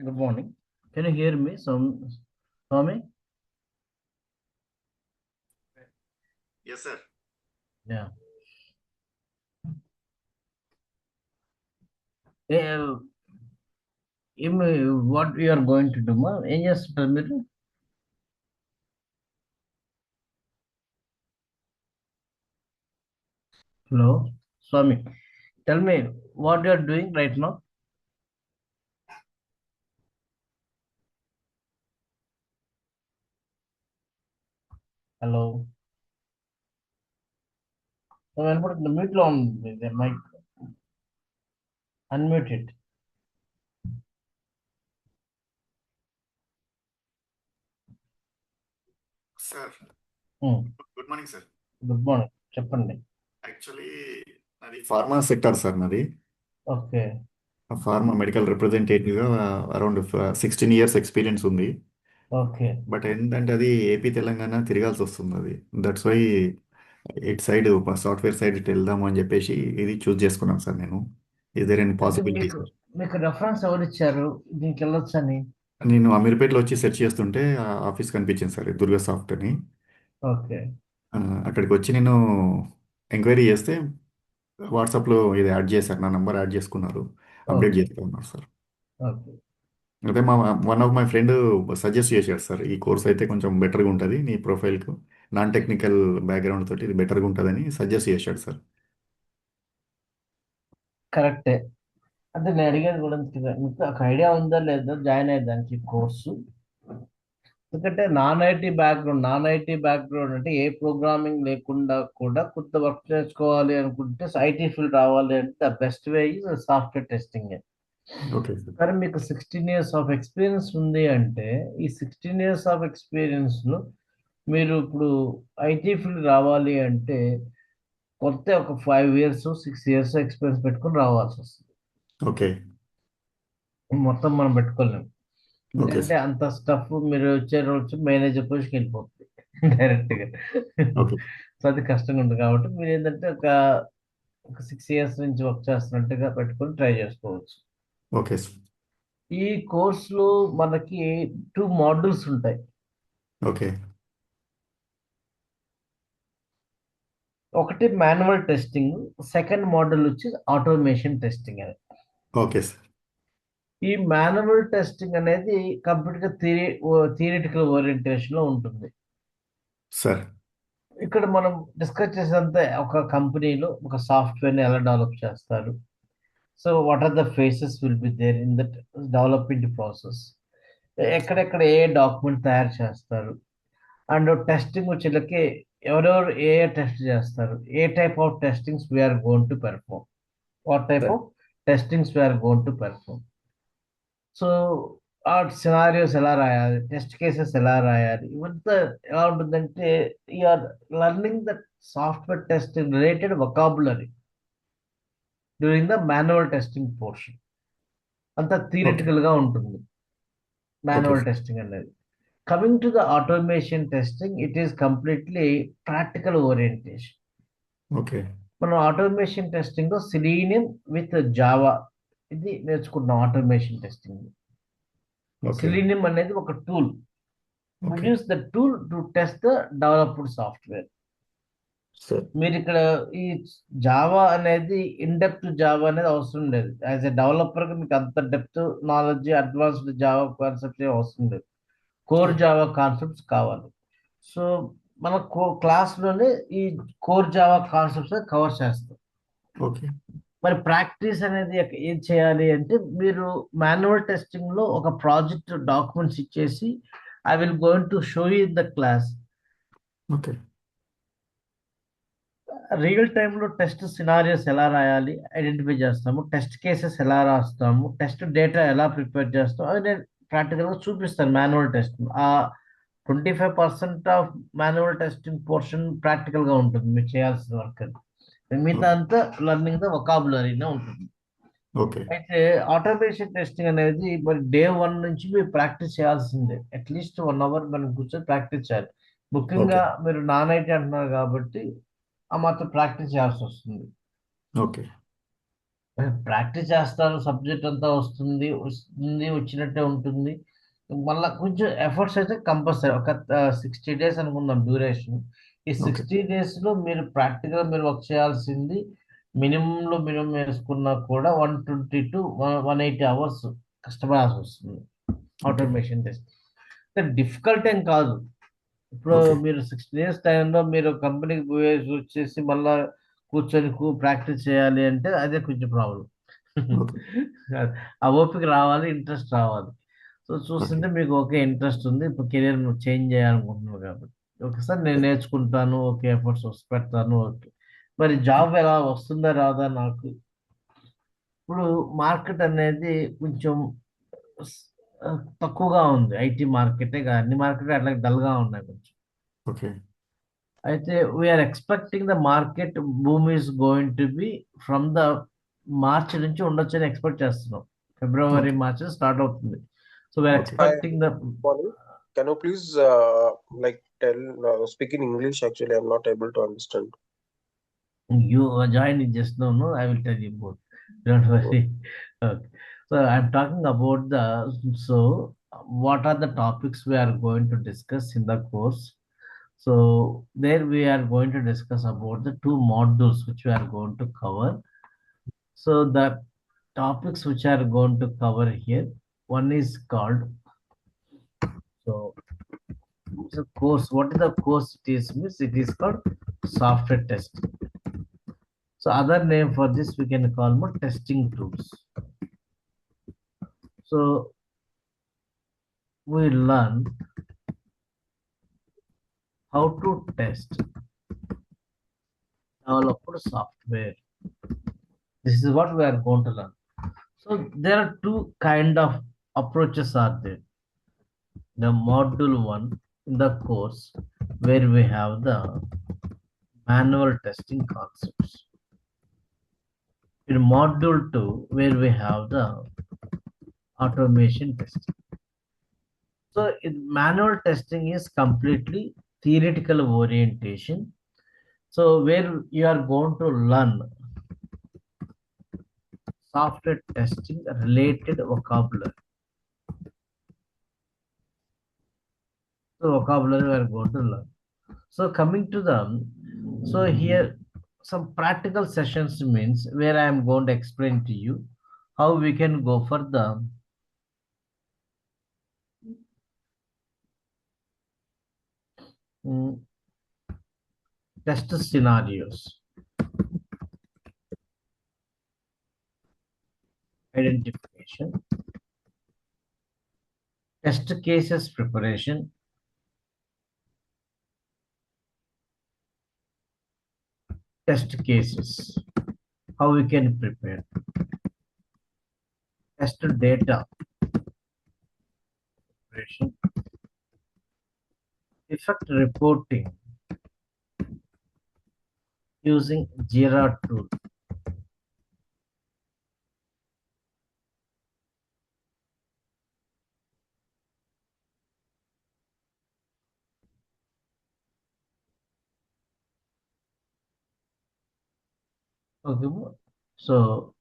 Good morning. Can you hear me, Swami? Yes, sir. Yeah. Eh, what we are going to do, ma? ఏం చేస్తుంటారు మీరు? Hello, Swami. Tell me what you are doing right now. Hello. వినపడుతుంది, mute లో ఉంది mic. Unmute it. Sir, good morning, sir. Good morning, చెప్పండి. Actually, నాది pharma sector sir నాది. Okay. Pharma medical రిప్రజెంటేటివ్గా అరౌండ్ 16 ఇయర్స్ ఎక్స్పీరియన్స్ ఉంది. Okay. But ఏంటంటే అది ఏపీ తెలంగాణ తిరగాల్సి వస్తుంది. అది దట్స్ వై ఇటు సైడ్ సాఫ్ట్వేర్ సైడ్ ఇటు వెళ్దాము అని చెప్పేసి ఇది చూస్ చేసుకున్నాను సార్ నేను. ఇస్ దేర్ ఎనీ అంటే పాసిబిలిటీ? మీకు రెఫరెన్స్ ఎవరు ఇచ్చారు దీనికి వెళ్ళొచ్చని? నేను అమీర్పేటలో వచ్చి సెర్చ్ చేస్తుంటే ఆ ఆఫీస్ కనిపించింది సార్, దుర్గా సాఫ్ట్ అని. ఓకే. అక్కడికి వచ్చి నేను ఎంక్వైరీ చేస్తే వాట్సాప్లో ఇది యాడ్ చేశారు, నా నంబర్ యాడ్ చేసుకున్నారు, అప్డేట్ ఓకే. చేస్తూ ఉన్నారు సార్. ఓకే. అయితే one of my friend suggest చేశాడు సార్, ఈ కోర్స్ అయితే కొంచెం బెటర్గా ఉంటుంది నీ ప్రొఫైల్కు, నాన్ టెక్నికల్ బ్యాక్గ్రౌండ్ తోటి ఇది బెటర్గా ఉంటుందని సజెస్ట్ చేశాడు సార్. కరెక్టే. అంటే నేను అడిగేది కూడా మీకు ఒక ఐడియా ఉందా లేదా జాయిన్ అయ్యేదానికి కోర్సు? ఎందుకంటే నాన్ ఐటీ బ్యాక్గ్రౌండ్ అంటే ఏ ప్రోగ్రామింగ్ లేకుండా కూడా కొత్త వర్క్ నేర్చుకోవాలి అనుకుంటే ఐటీ ఫీల్డ్ రావాలి అంటే the best way is software testing. Okay sir. కానీ మీకు 16 years ఆఫ్ ఎక్స్పీరియన్స్ ఉంది అంటే ఈ 16 years ఆఫ్ ఎక్స్పీరియన్స్ లో మీరు ఇప్పుడు ఐటీ ఫీల్డ్ రావాలి అంటే కొత్త ఒక 5 years 6 years ఎక్స్పీరియన్స్ పెట్టుకుని రావాల్సి వస్తుంది. ఓకే. మొత్తం మనం పెట్టుకోలేము, ఓకే ఎందుకంటే సార్. అంత స్టఫ్ మీరు వచ్చే రోజు మేనేజర్ పొజిషన్కి వెళ్ళిపోతుంది డైరెక్ట్ గా. ఓకే. సో అది కష్టంగా ఉంటుంది కాబట్టి మీరు ఏంటంటే ఒక 6 years నుంచి వర్క్ చేస్తున్నట్టుగా పెట్టుకొని ట్రై చేసుకోవచ్చు. Okay sir. ఈ కోర్సులో మనకి 2 modules ఉంటాయి. ఓకే. ఒకటి మాన్యువల్ టెస్టింగ్, సెకండ్ మోడల్ వచ్చి ఆటోమేషన్ టెస్టింగ్ అని. Okay sir. ఈ మాన్యువల్ టెస్టింగ్ అనేది కంప్లీట్ గా థియరిటికల్ ఓరియంటేషన్ లో ఉంటుంది. సార్. ఇక్కడ మనం డిస్కస్ చేసేంత ఒక కంపెనీలో ఒక సాఫ్ట్వేర్ ని ఎలా డెవలప్ చేస్తారు, so what are the phases will be there in that development process, ఎక్కడెక్కడ ఏ డాక్యుమెంట్ తయారు చేస్తారు, అండ్ టెస్టింగ్ వచ్చేళ్ళకి ఎవరెవరు ఏ టెస్ట్ చేస్తారు, ఏ type of testings we're going to perform, what type sir. Of testings we're going to perform. So ఆ scenarios ఎలా రాయాలి, టెస్ట్ కేసెస్ ఎలా రాయాలి, ఇవంతా ఎలా ఉంటుందంటే you're learning that software testing related vocabulary during the manual testing portion. అంతా okay. Theoretical గా ఉంటుంది ఓకే మాన్యువల్ సార్. టెస్టింగ్ అనేది. Coming to the automation testing, it is completely practical orientation. Okay. మనం ఆటోమేషన్ టెస్టింగ్ లో selenium with Java ఇది నేర్చుకుంటున్నాం. Automation testing okay. Selenium అనేది ఒక tool. We okay use the tool to test the developed software. Sir. మీరు ఇక్కడ ఈ Java అనేది ఇన్ డెప్త్ జావా అనేది అవసరం లేదు. యాజ్ ఎ డెవలపర్ మీకు అంత depth knowledge advanced Java concepts అవసరం లేదు. Core sir. జావా కాన్సెప్ట్స్ కావాలి. సో మన క్లాస్లోనే ఈ కోర్ జావా కాన్సెప్ట్స్ కవర్ చేస్తాం. ఓకే. మరి ప్రాక్టీస్ అనేది ఏం చేయాలి అంటే మీరు మాన్యువల్ టెస్టింగ్ లో ఒక ప్రాజెక్ట్ డాక్యుమెంట్స్ ఇచ్చేసి I will going to show you in the class. Okay. Real టైంలో టెస్ట్ సినారియోస్ ఎలా రాయాలి ఐడెంటిఫై చేస్తాము, టెస్ట్ కేసెస్ ఎలా రాస్తాము, టెస్ట్ డేటా ఎలా ప్రిపేర్ చేస్తాము, అది నేను ప్రాక్టికల్గా చూపిస్తాను. మాన్యువల్ టెస్టింగ్ ఆ 25% ఆఫ్ మాన్యువల్ టెస్టింగ్ పోర్షన్ ప్రాక్టికల్గా ఉంటుంది మీరు చేయాల్సిన వర్క్. మిగతా అంతా లర్నింగ్ ద వొకాబులరీనే ఉంటుంది. ఓకే. అయితే ఆటోమేషన్ టెస్టింగ్ అనేది మరి డే 1 నుంచి మీరు ప్రాక్టీస్ చేయాల్సిందే. అట్లీస్ట్ 1 hour మనం కూర్చొని ప్రాక్టీస్ చేయాలి. ముఖ్యంగా ఓకే. మీరు నాన్ ఐటీ అంటున్నారు కాబట్టి ఆ మాత్రం ప్రాక్టీస్ చేయాల్సి వస్తుంది. ఓకే. ప్రాక్టీస్ చేస్తారు, సబ్జెక్ట్ అంతా వచ్చినట్టే ఉంటుంది. మళ్ళా కొంచెం ఎఫర్ట్స్ అయితే కంపల్సరీ. ఒక 60 days అనుకుందాం డ్యూరేషన్. ఈ ఓకే. 60 daysలో మీరు ప్రాక్టికల్ మీరు వర్క్ చేయాల్సింది మినిమంలో మినిమం వేసుకున్నా కూడా 120 to 180 hours కష్టపడాల్సి వస్తుంది ఓకే. Automation test. డిఫికల్ట్ ఏం కాదు. ఇప్పుడు ఓకే. మీరు 60 days టైంలో మీరు కంపెనీకి పోయేసి వచ్చేసి మళ్ళా కూర్చొని ప్రాక్టీస్ చేయాలి అంటే అదే కొంచెం ప్రాబ్లం. ఓకే. ఆ ఓపిక రావాలి, ఇంట్రెస్ట్ రావాలి. So okay. చూస్తుంటే మీకు ఓకే ఇంట్రెస్ట్ ఉంది, ఇప్పుడు కెరియర్ చేంజ్ చేయాలనుకుంటున్నారు కాబట్టి ఓకే సార్ నేను నేర్చుకుంటాను, ఓకే ఎఫర్ట్స్ పెడతాను, ఓకే. మరి జాబ్ ఎలా వస్తుందా రాదా నాకు? ఇప్పుడు మార్కెట్ అనేది కొంచెం స్- తక్కువగా ఉంది. ఐటీ మార్కెటే కాదు, అన్ని మార్కెట్ అట్లా డల్గా ఉన్నాయి కొంచెం. ఓకే. అయితే we're expecting the market boom is going to be from the March నుంచి ఉండొచ్చు అని ఎక్స్పెక్ట్ చేస్తున్నాం. ఫిబ్రవరి ఓకే. మార్చ్ స్టార్ట్ అవుతుంది. So we're okay. Hi, expecting the morning. Can you please like tell speak in English? Actually, I'm not able to understand. you join it just now, no, I will tell you both, don't worry. Okay, so I'm talking about the, so what are the topics we are going to discuss in the course. So there we are going to discuss about the two modules which we are going to cover. So the topics which are going to cover here, one is called, so the course, what is the course it is means, it is called software test. So other name for this we can call more testing tools. So we learn how to test developed software. This is what we are going to learn. So there are two kind of approaches are there. The module one in the course where we have the manual testing concepts. In module two where we have the automation testing. So manual testing is completely theoretical orientation. So where you are going to learn software testing related vocabulary. So vocabulary we are going to learn. So coming to them, so here some practical sessions means where I am going to explain to you how we can go for the test scenarios, identification, test cases preparation, test cases, how we can prepare, test data preparation, effect reporting using Jira tool. Okay, so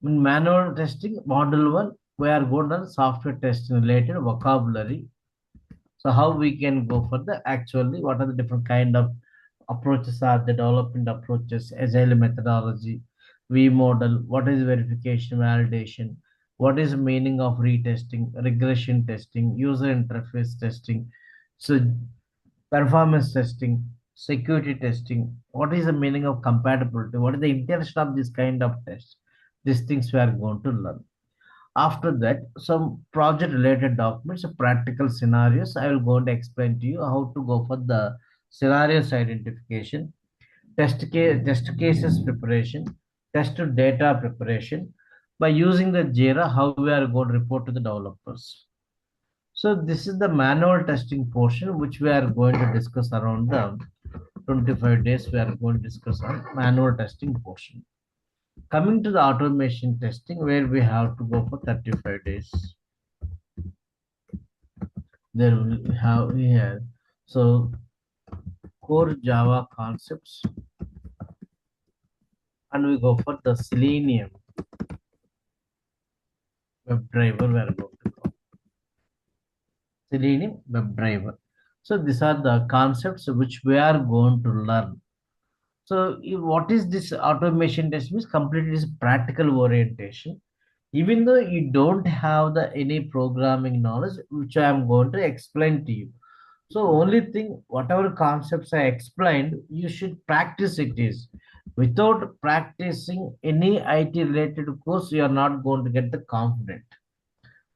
in manual testing, module one, we are going on software testing related vocabulary. So how we can go for the actually, what are the different kind of approaches are the development approaches, agile methodology, V model, what is verification, validation, what is the meaning of retesting, regression testing, user interface testing, so performance testing, security testing, what is the meaning of compatibility, what is the intention of this kind of test. These things we are going to learn. After that, some project related documents, practical scenarios. I will go and explain to you how to go for the scenarios identification, test cases preparation, test data preparation. By using the Jira, how we are going to report to the developers. So this is the manual testing portion, which we are going to discuss around the 25 days. We are going to discuss on manual testing portion. Coming to the automation testing, where we have to go for 35 days. There we have here. So core Java concepts, and we go for the Selenium WebDriver. We are going to go Selenium WebDriver. So these are the concepts which we are going to learn. So what is this automation test means? Completely is practical orientation. Even though you don't have the any programming knowledge, which I am going to explain to you. So only thing, whatever concepts I explained, you should practice it is. Without practicing any IT related course, you are not going to get the confident.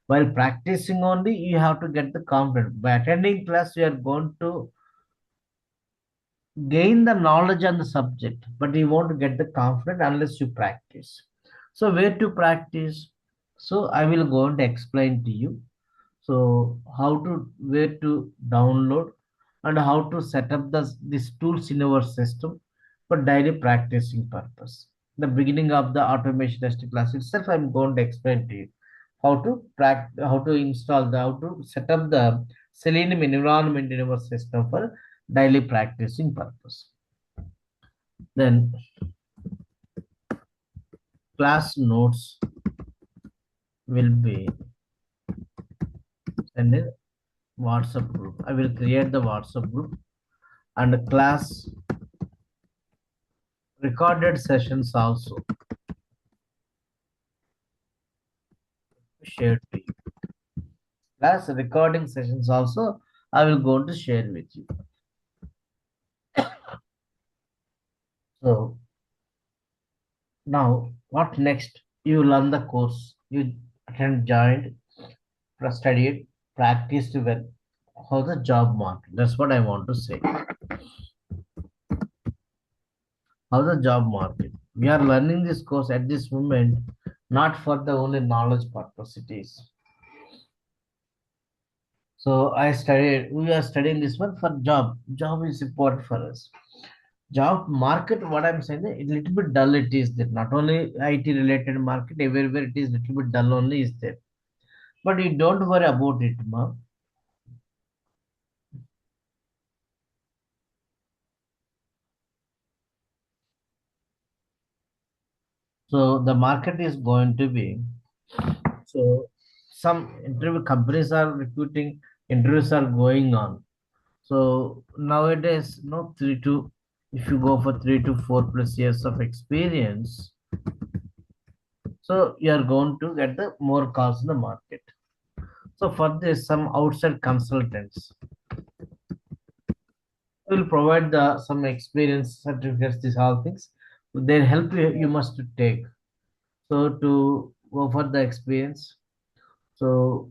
While practicing only, you have to get the confident. By attending class, you are going to gain the knowledge on the subject, but you won't get the confidence unless you practice. So where to practice? So I will go and explain to you. So how to where to download and how to set up these tools in our system for daily practicing purpose. The beginning of the automation testing class itself, I'm going to explain to you how to how to install how to set up the Selenium environment in our system for daily practicing purpose. Then class notes will be sent in WhatsApp group. I will create the WhatsApp group and class recorded sessions also shared to you. Class recording sessions also I will go to share with you. So now what next? You learn the course, you attend, joined, studied, practiced well. How the job market? That's what I want to say. How the job market? We are learning this course at this moment, not for the only knowledge purpose it is. So we are studying this one for job. Job is important for us. Job market, what I'm saying, a little bit dull it is there. Not only IT related market, everywhere it is little bit dull only is there. But you don't worry about it, ma. So the market is going to be, so some interview companies are recruiting, interviews are going on. So nowadays, no if you go for 3 to 4+ years of experience, so you are going to get the more calls in the market. So for this, some outside consultants will provide some experience certificates, these all things. They'll help you, you must take. So to go for the experience, so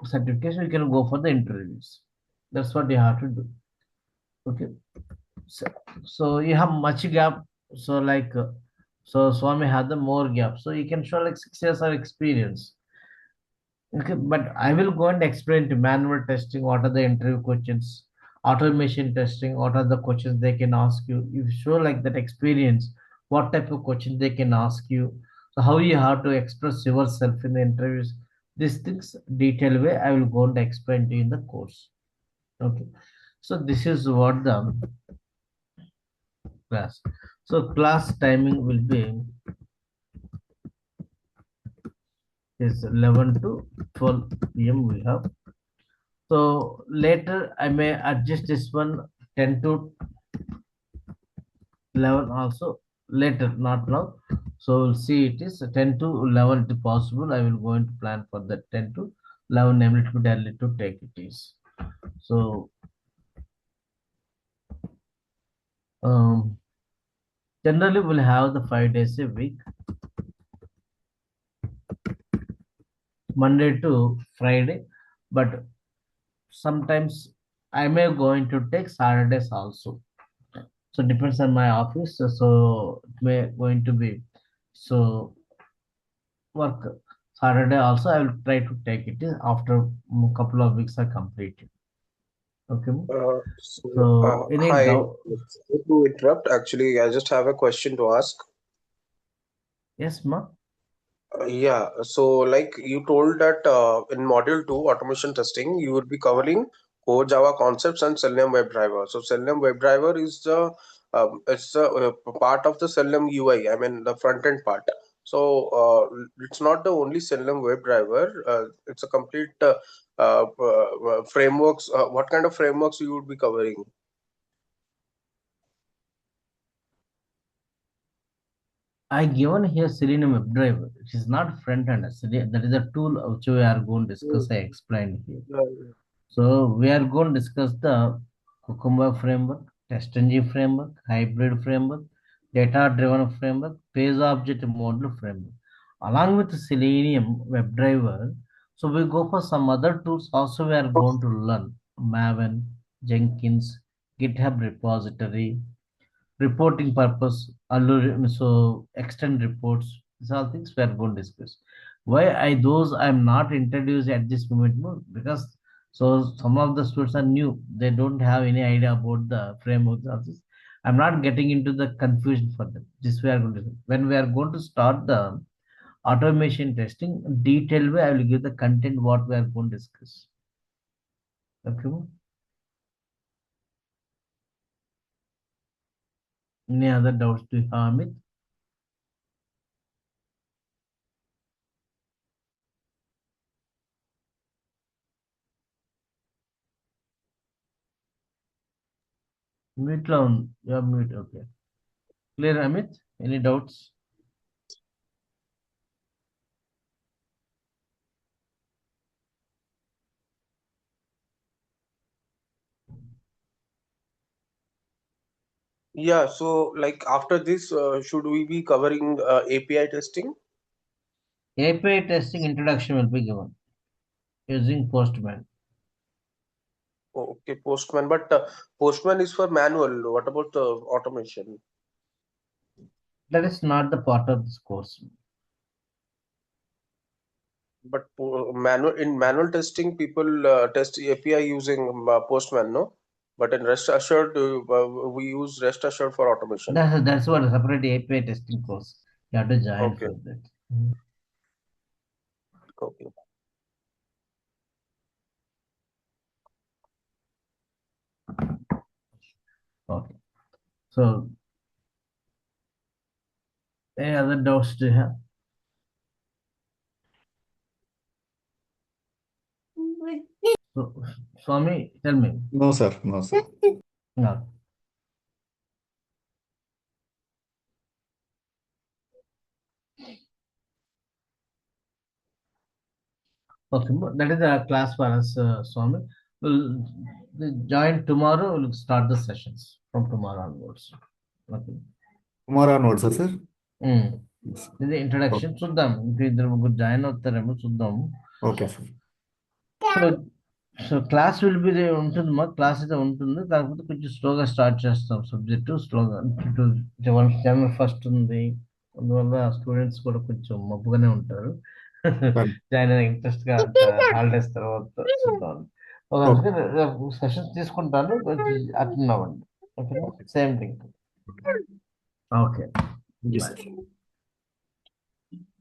certification, you can go for the interviews. That's what you have to do. Okay. So you have much gap. So so Swami had the more gap. So you can show like 6 years of experience. Okay, but I will go and explain to manual testing, what are the interview questions, automation testing, what are the questions they can ask you. You show like that experience, what type of question they can ask you. So how you have to express yourself in the interviews. These things detailed way I will go and explain to you in the course. Okay. So this is what the class. So class timing will be is 11 to 12 p.m. we have. So later I may adjust this one 10 to 11 also later, not now. So we'll see it is 10 to 11 if possible. I will go into plan for the 10 to 11 a little bit early to take it is. So generally we'll have the 5 days a week, Monday to Friday, but sometimes I may going to take Saturdays also. So depends on my office. So it may going to be so work Saturday also. I will try to take it after a couple of weeks are completed. Okay. So any Hi, doubt? sorry to interrupt. Actually, I just have a question to ask. Yes, ma. Yeah, so like you told that in module 2, automation testing, you would be covering core Java concepts and Selenium WebDriver. So Selenium WebDriver is the it's a part of the Selenium UI. I mean, the front end part. So it's not the only Selenium WebDriver. It's a complete frameworks. What kind of frameworks you would be covering? I given here Selenium WebDriver. It is not front end. That is a tool which we are going to discuss. I explained here. So we are going to discuss the Cucumber framework, TestNG framework, hybrid framework, data-driven framework, page object model framework. Along with Selenium WebDriver, so we go for some other tools also we are going to learn. Maven, Jenkins, GitHub repository, reporting purpose, so extend reports. These are things we are going to discuss. Why I those I'm not introduced at this moment? No, because so some of the students are new. They don't have any idea about the frameworks of this. I'm not getting into the confusion for them. This we are going to do. When we are going to start the automation testing, detailed way I will give the content what we are going to discuss. Okay. Any other doubts do you have, Amit? Mute down. You are mute. Okay. Clear, Amit? Any doubts? Yeah, so like after this, should we be covering API testing? API testing introduction will be given using Postman. Okay, Postman, but Postman is for manual. What about the automation? That is not the part of this course. But manual testing, people test API using Postman, no? But in REST assured, we use REST assured for automation. That's what a separate API testing course. You have to join Okay, for that. okay. Okay. So, any other doubts do you have? So, Swami, tell me. No, sir. No, sir. No. Okay, but that is a class for us, Swami. We'll join tomorrow. We'll start the sessions from tomorrow onwards. Okay. Tomorrow onwards, sir. Yes. ఇది introduction చూద్దాం ఇంకా ఇద్దరు ముగ్గురు join అవుతారేమో చూద్దాం Okay, sir. So so class will be ఉంటుంది మా class అయితే ఉంటుంది కాకపోతే కొంచెం స్లోగా స్టార్ట్ చేస్తాం సబ్జెక్ట్ స్లోగా జనవరి ఫస్ట్ ఉంది అందువల్ల స్టూడెంట్స్ కూడా కొంచెం మబ్బుగానే ఉంటారు Done. జాయిన్ అయిన ఇంట్రెస్ట్ గా హాలిడేస్ తర్వాత చూద్దాం Okay. సెషన్స్ తీసుకుంటాను కొంచెం అటెండ్ అవ్వండి okay same thing okay Yes, sir.